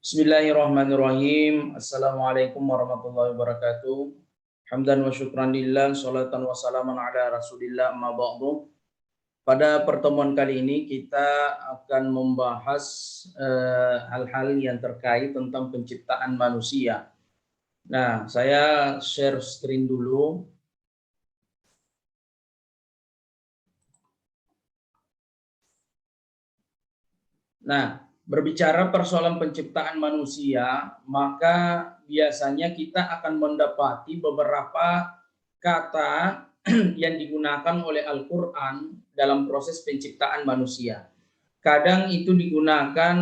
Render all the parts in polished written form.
Bismillahirrahmanirrahim. Assalamualaikum warahmatullahi wabarakatuh. Hamdan wa syukran lillah, salatan wa salaman ala rasulillah, amma ba'du. Pada pertemuan kali ini kita akan membahas hal-hal yang terkait tentang penciptaan manusia. Nah, saya share screen dulu. Nah, berbicara persoalan penciptaan manusia, maka biasanya kita akan mendapati beberapa kata yang digunakan oleh Al-Quran dalam proses penciptaan manusia. Kadang itu digunakan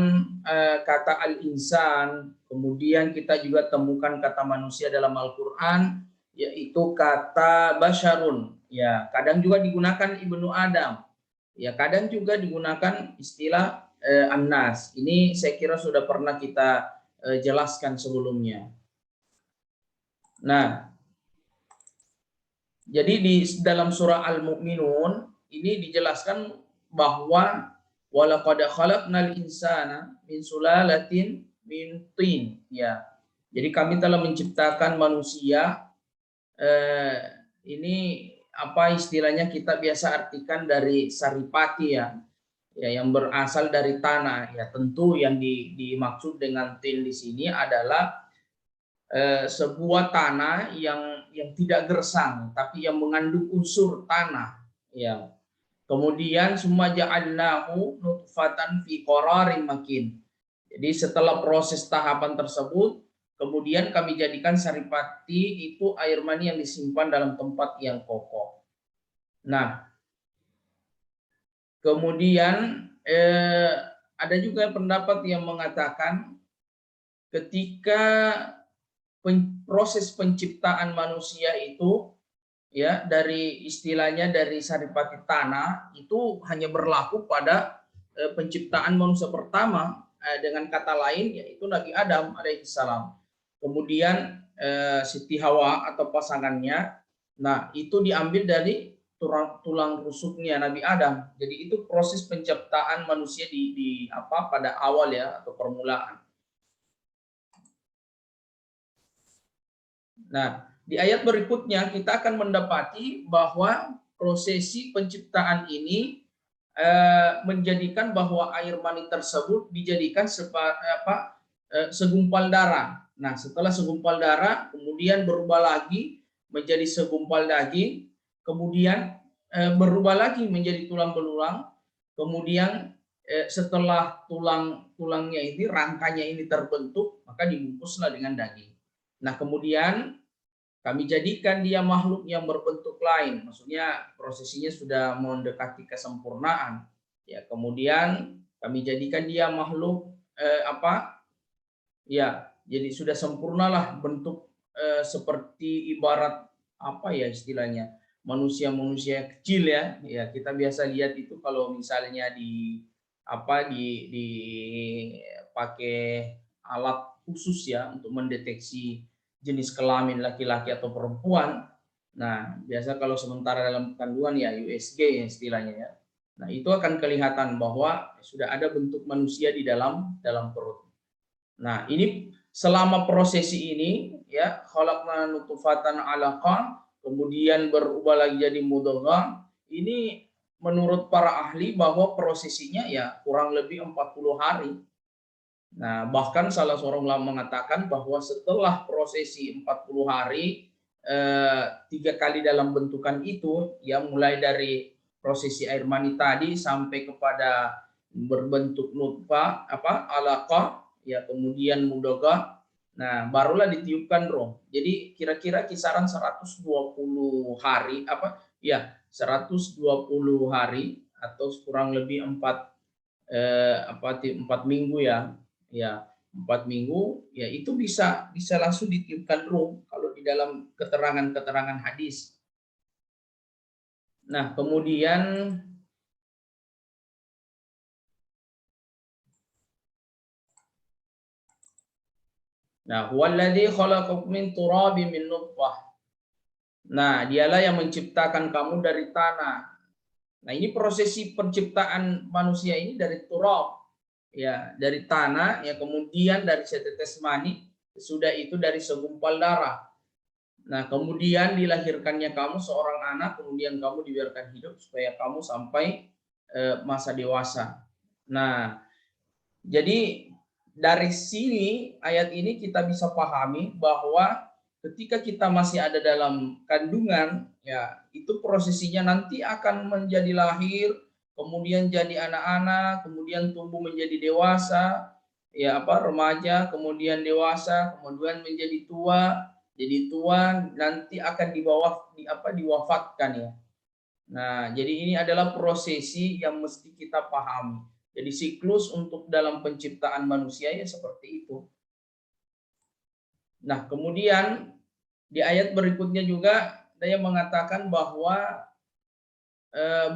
kata al-insan, kemudian kita juga temukan kata manusia dalam Al-Quran, yaitu kata basyarun. Ya, kadang juga digunakan ibnu Adam. Ya, kadang juga digunakan istilah An-Nas. Ini saya kira sudah pernah kita jelaskan sebelumnya. Nah, jadi di dalam surah Al-Mu'minun ini dijelaskan bahwa walaqad khalaqnal insana min sulalatin min tin. Ya. Jadi kami telah menciptakan manusia ini apa istilahnya kita biasa artikan dari saripati ya. Ya, yang berasal dari tanah. Ya, tentu yang dimaksud dengan tin di sini adalah sebuah tanah yang tidak gersang, tapi yang mengandung unsur tanah. Ya. Kemudian summa ja'alnahu nutfatan fi qararin makin. Jadi setelah proses tahapan tersebut, kemudian kami jadikan saripati itu air mani yang disimpan dalam tempat yang kokoh. Nah, kemudian ada juga pendapat yang mengatakan ketika proses penciptaan manusia itu ya dari istilahnya dari saripati tanah itu hanya berlaku pada penciptaan manusia pertama, dengan kata lain yaitu Nabi Adam alaihissalam. Kemudian Siti Hawa atau pasangannya, nah itu diambil dari tulang rusuknya Nabi Adam. Jadi itu proses penciptaan manusia di pada awal ya atau permulaan. Nah, di ayat berikutnya kita akan mendapati bahwa prosesi penciptaan ini menjadikan bahwa air mani tersebut dijadikan segumpal darah. Nah, setelah segumpal darah kemudian berubah lagi menjadi segumpal daging, kemudian berubah lagi menjadi tulang belulang, kemudian setelah tulangnya ini, rangkanya ini terbentuk, maka dibungkuslah dengan daging. Nah, kemudian kami jadikan dia makhluk yang berbentuk lain, maksudnya prosesinya sudah mendekati kesempurnaan. Ya, kemudian kami jadikan dia makhluk ya, jadi sudah sempurnalah bentuk seperti ibarat apa ya istilahnya manusia-manusia kecil ya. Ya, kita biasa lihat itu kalau misalnya pakai alat khusus ya untuk mendeteksi jenis kelamin laki-laki atau perempuan. Nah, biasa kalau sementara dalam kandungan ya USG ya istilahnya ya. Nah, itu akan kelihatan bahwa sudah ada bentuk manusia di dalam perut. Nah, ini selama prosesi ini ya khalaqna nutfatan 'alaqah, kemudian berubah lagi jadi mudghah. Ini menurut para ahli bahwa prosesinya ya kurang lebih 40 hari. Nah, bahkan salah seorang ulama mengatakan bahwa setelah prosesi 40 hari 3 kali dalam bentukan itu, ya mulai dari prosesi air mani tadi sampai kepada berbentuk nutfah alaqah, ya kemudian mudghah. Nah, barulah ditiupkan roh. Jadi kira-kira kisaran 120 hari 120 hari atau kurang lebih 4 minggu ya. Ya, 4 minggu ya itu bisa langsung ditiupkan roh kalau di dalam keterangan-keterangan hadis. Nah, kemudian huwallazi khalaqakum min turabin min nutfah. Nah, dialah yang menciptakan kamu dari tanah. Nah, ini prosesi penciptaan manusia ini dari turab. ya dari tanah, ya kemudian dari setetes mani, sudah itu dari segumpal darah. Nah, kemudian dilahirkannya kamu seorang anak, kemudian kamu dibiarkan hidup supaya kamu sampai masa dewasa. Nah, jadi dari sini ayat ini kita bisa pahami bahwa ketika kita masih ada dalam kandungan, ya itu prosesinya nanti akan menjadi lahir, kemudian jadi anak-anak, kemudian tumbuh menjadi dewasa, ya remaja, kemudian dewasa, kemudian menjadi tua, jadi tua, nanti akan diwafatkan ya. Nah, jadi ini adalah prosesi yang mesti kita pahami. Jadi siklus untuk dalam penciptaan manusia ya seperti itu. Nah, kemudian di ayat berikutnya juga dia mengatakan bahwa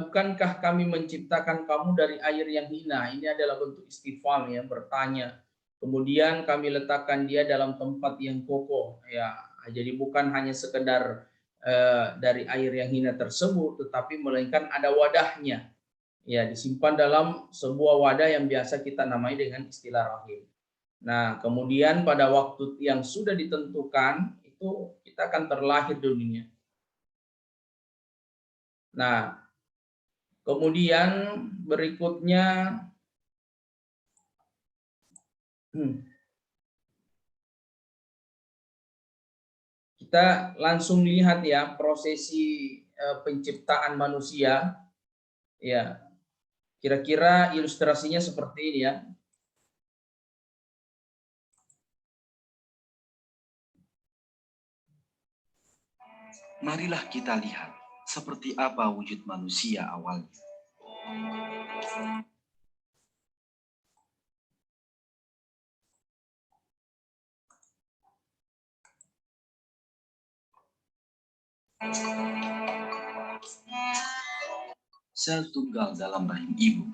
bukankah kami menciptakan kamu dari air yang hina? Ini adalah bentuk istifham ya, bertanya. Kemudian kami letakkan dia dalam tempat yang kokoh ya. Jadi bukan hanya sekedar dari air yang hina tersebut, tetapi melainkan ada wadahnya. Ya, disimpan dalam sebuah wadah yang biasa kita namai dengan istilah rahim. Nah, kemudian pada waktu yang sudah ditentukan itu kita akan terlahir di dunia. Nah, kemudian berikutnya kita langsung lihat ya prosesi penciptaan manusia. Ya, kira-kira ilustrasinya seperti ini ya. Marilah kita lihat seperti apa wujud manusia awalnya. Sel tunggal dalam rahim ibu.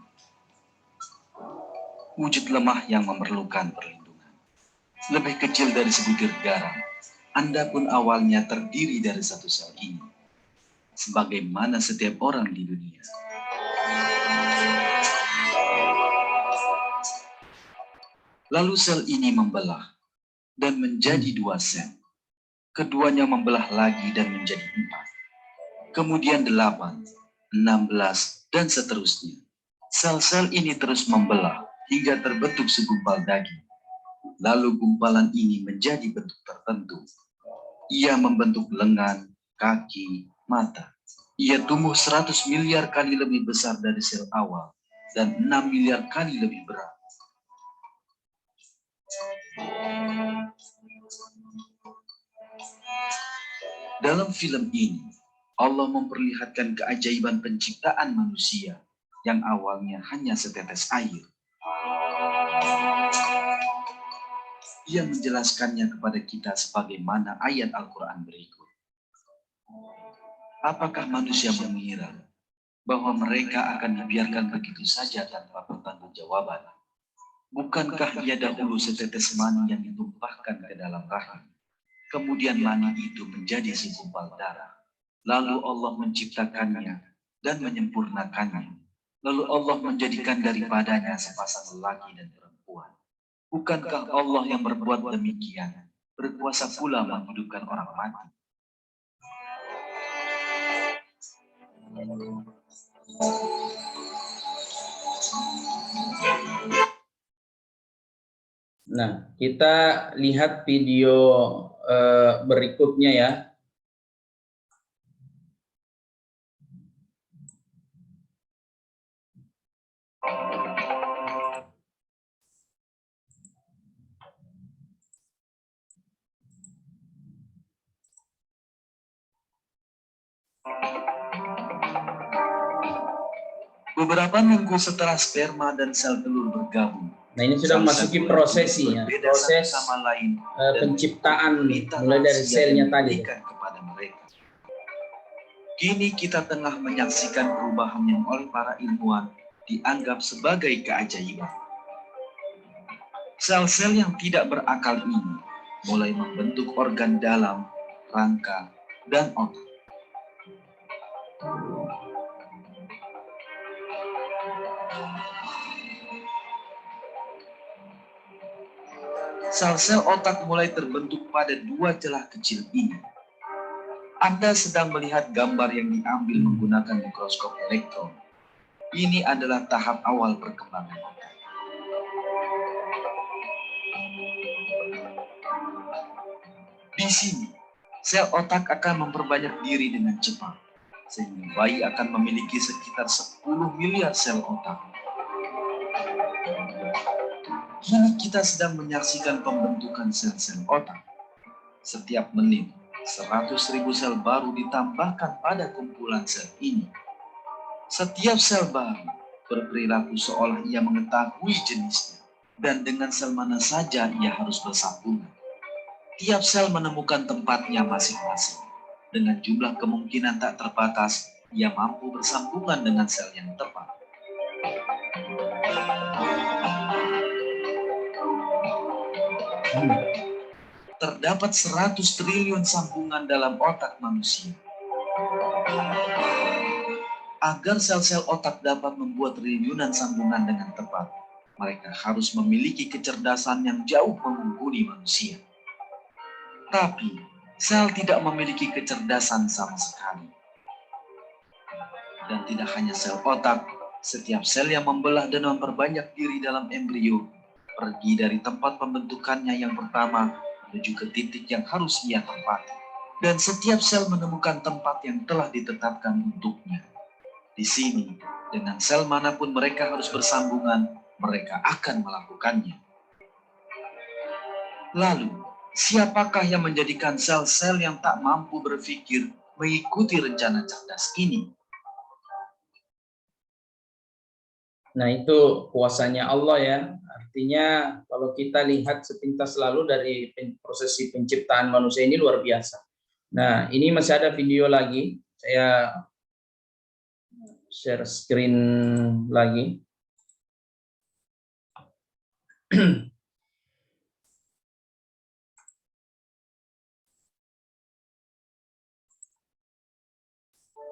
Wujud lemah yang memerlukan perlindungan. Lebih kecil dari sebutir garam. Anda pun awalnya terdiri dari satu sel ini. Sebagaimana setiap orang di dunia. Lalu sel ini membelah dan menjadi dua sel. Keduanya membelah lagi dan menjadi 4. Kemudian 8, 16, dan seterusnya. Sel-sel ini terus membelah hingga terbentuk segumpal daging. Lalu gumpalan ini menjadi bentuk tertentu. Ia membentuk lengan, kaki, mata. Ia tumbuh 100 miliar kali lebih besar dari sel awal dan 6 miliar kali lebih berat. Dalam film ini, Allah memperlihatkan keajaiban penciptaan manusia yang awalnya hanya setetes air. Ia menjelaskannya kepada kita sebagaimana ayat Al-Quran berikut. Apakah manusia mengira bahwa mereka akan dibiarkan begitu saja tanpa pertanggungjawaban? Bukankah ia dahulu setetes mani yang ditumpahkan ke dalam rahim? Kemudian mani itu menjadi segumpal darah. Lalu Allah menciptakannya dan menyempurnakannya. Lalu Allah menjadikan daripadanya sepasang lelaki dan perempuan. Bukankah Allah yang berbuat demikian, berkuasa pula menghidupkan orang mati? Nah, kita lihat video berikutnya ya. Beberapa minggu setelah sperma dan sel telur bergabung. Nah, ini sudah memasuki prosesinya, proses sama lain, penciptaan mulai dari selnya tadi. Kepada mereka. Kini kita tengah menyaksikan perubahan yang oleh para ilmuwan dianggap sebagai keajaiban. Sel-sel yang tidak berakal ini mulai membentuk organ dalam, rangka, dan otak. Sel-sel otak mulai terbentuk pada dua celah kecil ini. Anda sedang melihat gambar yang diambil menggunakan mikroskop elektron. Ini adalah tahap awal perkembangan otak. Di sini, sel otak akan memperbanyak diri dengan cepat, sehingga bayi akan memiliki sekitar 10 miliar sel otak. Kini kita sedang menyaksikan pembentukan sel-sel otak. Setiap menit, 100.000 sel baru ditambahkan pada kumpulan sel ini. Setiap sel baru berperilaku seolah ia mengetahui jenisnya, dan dengan sel mana saja ia harus bersambungan. Tiap sel menemukan tempatnya masing-masing. Dengan jumlah kemungkinan tak terbatas, ia mampu bersambungan dengan sel yang tepat. Terdapat 100 triliun sambungan dalam otak manusia. Agar sel-sel otak dapat membuat triliunan sambungan dengan tepat, mereka harus memiliki kecerdasan yang jauh mengungguli manusia. Tapi, sel tidak memiliki kecerdasan sama sekali. Dan tidak hanya sel otak, setiap sel yang membelah dan memperbanyak diri dalam embrio pergi dari tempat pembentukannya yang pertama menuju ke titik yang harus ia tempati. Dan setiap sel menemukan tempat yang telah ditetapkan untuknya. Di sini, dengan sel manapun mereka harus bersambungan, mereka akan melakukannya. Lalu, siapakah yang menjadikan sel-sel yang tak mampu berpikir mengikuti rencana cerdas ini? Nah, itu kuasanya Allah ya. Artinya kalau kita lihat sepintas lalu dari prosesi penciptaan manusia ini luar biasa. Nah, ini masih ada video lagi. Saya share screen lagi.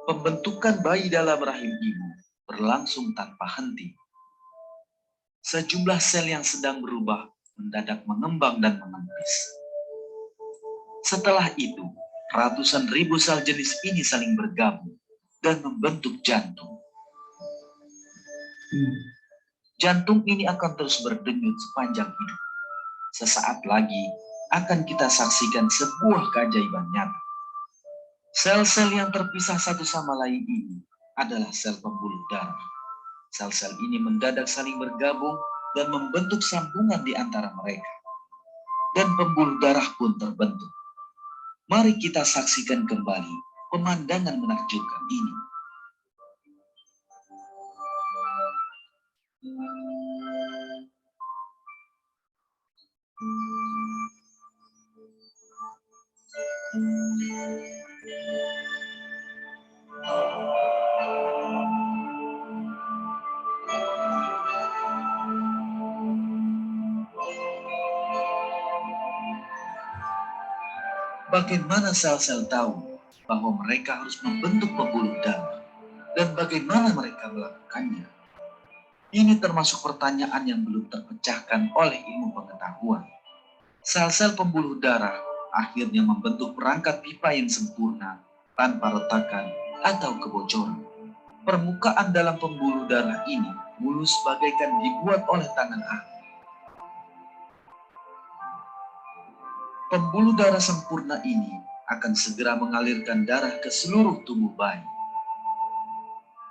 Pembentukan bayi dalam rahim ibu berlangsung tanpa henti. Sejumlah sel yang sedang berubah mendadak mengembang dan mengempis. Setelah itu, ratusan ribu sel jenis ini saling bergabung dan membentuk jantung. Jantung ini akan terus berdenyut sepanjang hidup. Sesaat lagi akan kita saksikan sebuah keajaiban nyata. Sel-sel yang terpisah satu sama lain ini adalah sel pembuluh darah. Sel-sel ini mendadak saling bergabung dan membentuk sambungan di antara mereka. Dan pembuluh darah pun terbentuk. Mari kita saksikan kembali pemandangan menakjubkan ini. Bagaimana sel-sel tahu bahwa mereka harus membentuk pembuluh darah dan bagaimana mereka melakukannya? Ini termasuk pertanyaan yang belum terpecahkan oleh ilmu pengetahuan. Sel-sel pembuluh darah akhirnya membentuk perangkat pipa yang sempurna tanpa retakan atau kebocoran. Permukaan dalam pembuluh darah ini mulus bagaikan dibuat oleh tangan ahli. Pembuluh darah sempurna ini akan segera mengalirkan darah ke seluruh tubuh bayi.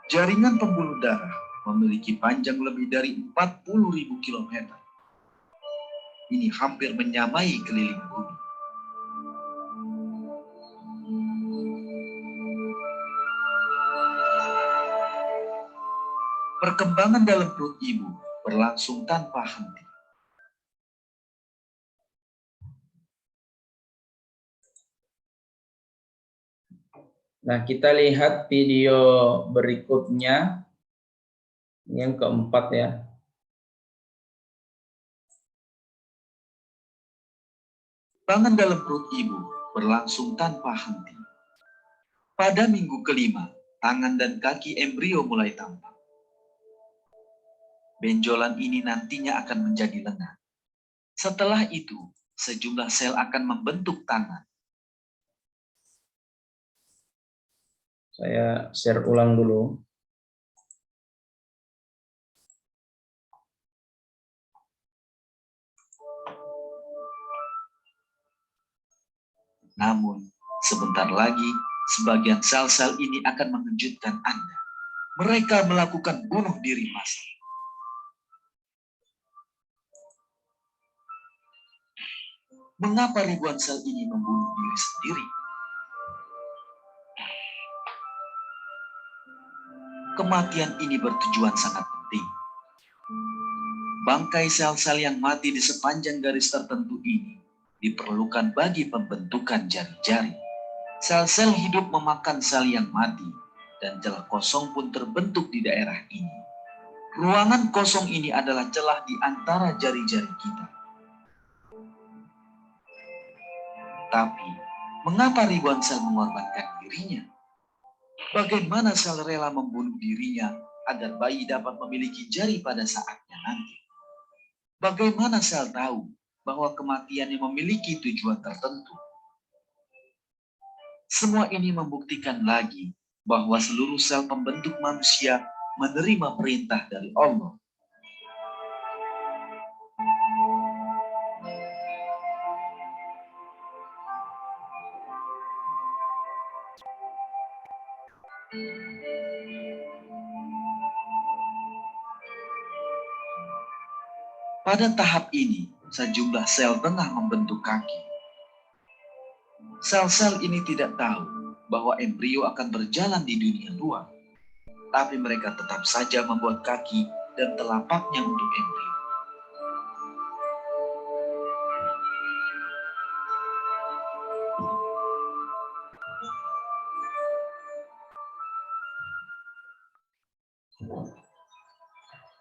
Jaringan pembuluh darah memiliki panjang lebih dari 40.000 km. Ini hampir menyamai keliling bumi. Perkembangan dalam perut ibu berlangsung tanpa henti. Nah, kita lihat video berikutnya, yang keempat ya. Perkembangan dalam perut ibu berlangsung tanpa henti. Pada minggu kelima, tangan dan kaki embrio mulai tampak. Benjolan ini nantinya akan menjadi lengan. Setelah itu, sejumlah sel akan membentuk tangan. Saya share ulang dulu. Namun, sebentar lagi, sebagian sel-sel ini akan mengejutkan Anda. Mereka melakukan bunuh diri massal. Mengapa ribuan sel ini membunuh diri sendiri? Kematian ini bertujuan sangat penting. Bangkai sel-sel yang mati di sepanjang garis tertentu ini diperlukan bagi pembentukan jari-jari. Sel-sel hidup memakan sel yang mati, dan celah kosong pun terbentuk di daerah ini. Ruangan kosong ini adalah celah di antara jari-jari kita. Tapi, mengapa ribuan sel mengorbankan dirinya? Bagaimana sel rela membunuh dirinya agar bayi dapat memiliki jari pada saatnya nanti? Bagaimana sel tahu bahwa kematiannya memiliki tujuan tertentu? Semua ini membuktikan lagi bahwa seluruh sel pembentuk manusia menerima perintah dari Allah. Pada tahap ini, sejumlah sel tengah membentuk kaki. Sel-sel ini tidak tahu bahwa embrio akan berjalan di dunia luar, tapi mereka tetap saja membuat kaki dan telapaknya untuk embrio.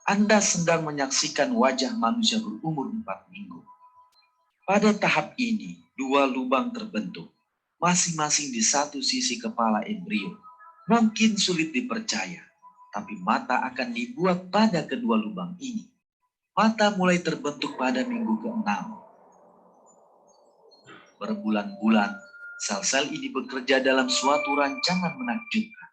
Anda sedang menyaksikan wajah manusia berumur 4 minggu. Pada tahap ini, 2 lubang terbentuk, masing-masing di satu sisi kepala embrio. Mungkin sulit dipercaya, tapi mata akan dibuat pada kedua lubang ini. Mata mulai terbentuk pada minggu ke-6. Berbulan-bulan, sel-sel ini bekerja dalam suatu rancangan menakjubkan,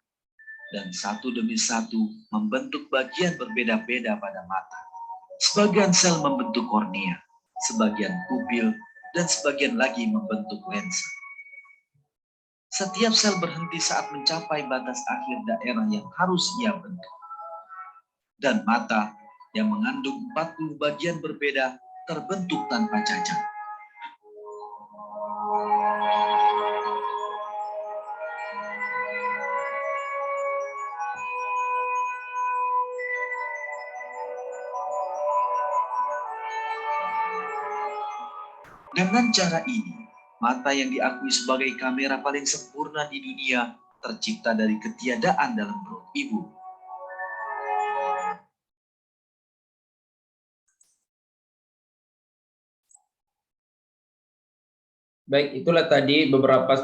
dan satu demi satu membentuk bagian berbeda-beda pada mata. Sebagian sel membentuk kornea, sebagian pupil, dan sebagian lagi membentuk lensa. Setiap sel berhenti saat mencapai batas akhir daerah yang harus ia bentuk. Dan mata yang mengandung 40 bagian berbeda terbentuk tanpa cacat. Dengan cara ini, mata yang diakui sebagai kamera paling sempurna di dunia tercipta dari ketiadaan dalam perut ibu. Baik, itulah tadi beberapa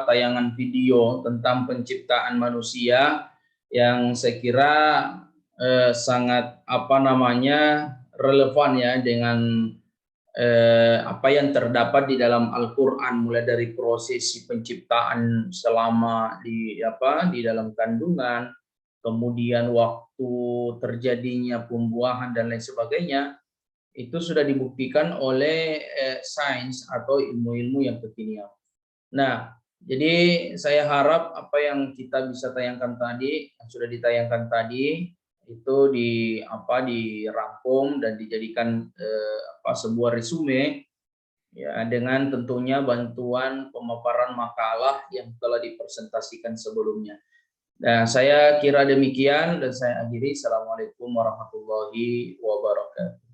tayangan video tentang penciptaan manusia yang saya kira sangat relevan ya dengan apa yang terdapat di dalam Al-Qur'an, mulai dari prosesi penciptaan selama di dalam kandungan, kemudian waktu terjadinya pembuahan dan lain sebagainya. Itu sudah dibuktikan oleh sains atau ilmu-ilmu yang kekinian. Nah, jadi saya harap apa yang kita bisa tayangkan tadi, yang sudah ditayangkan tadi, itu dirangkum dan dijadikan sebuah resume ya, dengan tentunya bantuan pemaparan makalah yang telah dipresentasikan sebelumnya. Nah, saya kira demikian dan saya akhiri. Assalamualaikum warahmatullahi wabarakatuh.